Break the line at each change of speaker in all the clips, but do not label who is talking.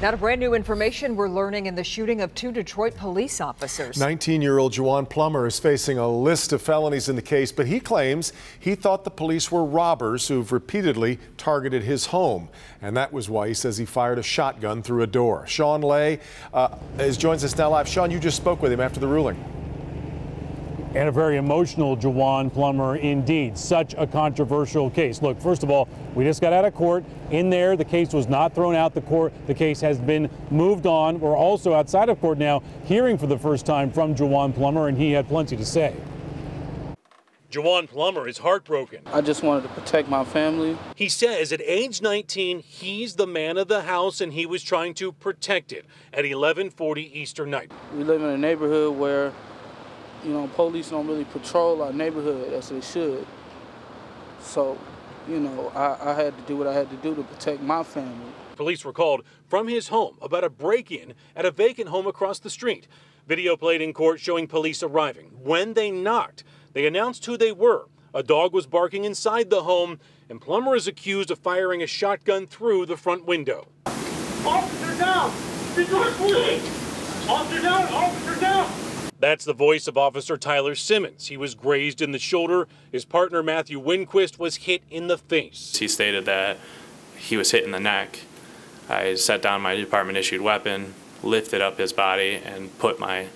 Now to brand new information we're learning in the shooting of 2 Detroit police officers.
19-year-old Juwan Plummer is facing a list of felonies in the case, but he claims he thought the police were robbers who've repeatedly targeted his home. And that was why he says he fired a shotgun through a door. Sean Lay joins us now live. Sean, you just spoke with him after the ruling.
And a very emotional Juwan Plummer indeed. Such a controversial case. Look, first of all, we just got out of court. In there, the case was not thrown out the court. The case has been moved on. We're also outside of court now, hearing for the first time from Juwan Plummer, and he had plenty to say. Juwan Plummer is heartbroken.
I just wanted to protect my family.
He says at age 19, he's the man of the house and he was trying to protect it at 11:40 Easter night.
We live in a neighborhood where, you know, police don't really patrol our neighborhood as they should. So, you know, I had to do what I had to do to protect my family.
Police were called from his home about a break-in at a vacant home across the street. Video played in court showing police arriving. When they knocked, they announced who they were. A dog was barking inside the home, and Plummer is accused of firing a shotgun through the front window.
Officer down! The door's bleeding! Officer down! Officer down!
That's the voice of Officer Tyler Simmons. He was grazed in the shoulder. His partner, Matthew Winquist, was hit in the face.
He stated that he was hit in the neck. I set down my department-issued weapon, lifted up his body, and put my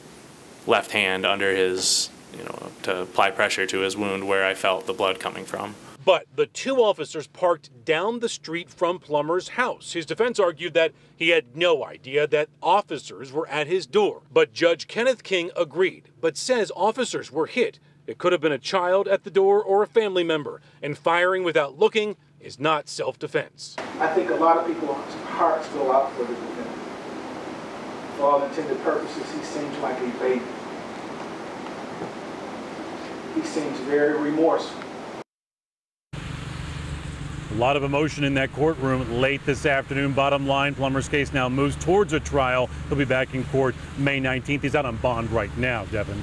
left hand under his, to apply pressure to his wound where I felt the blood coming from.
But the 2 officers parked down the street from Plummer's house. His defense argued that he had no idea that officers were at his door. But Judge Kenneth King agreed, but says officers were hit. It could have been a child at the door or a family member, and firing without looking is not self-defense.
I think a lot of people's hearts go out for the defendant. For all intended purposes, he seems like a baby. He seems very remorseful.
A lot of emotion in that courtroom late this afternoon. Bottom line, Plummer's case now moves towards a trial. He'll be back in court May 19th. He's out on bond right now, Devin.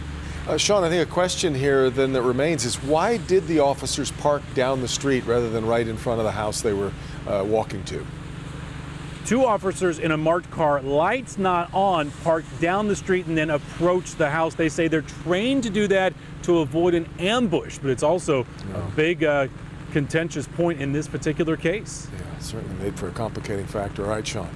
Sean, I think a question here then that remains is why did the officers park down the street rather than right in front of the house they were walking to?
2 officers in a marked car, lights not on, parked down the street and then approached the house. They say they're trained to do that to avoid an ambush, but it's also a big contentious point in this particular case.
Yeah, certainly made for a complicating factor. All right, Sean.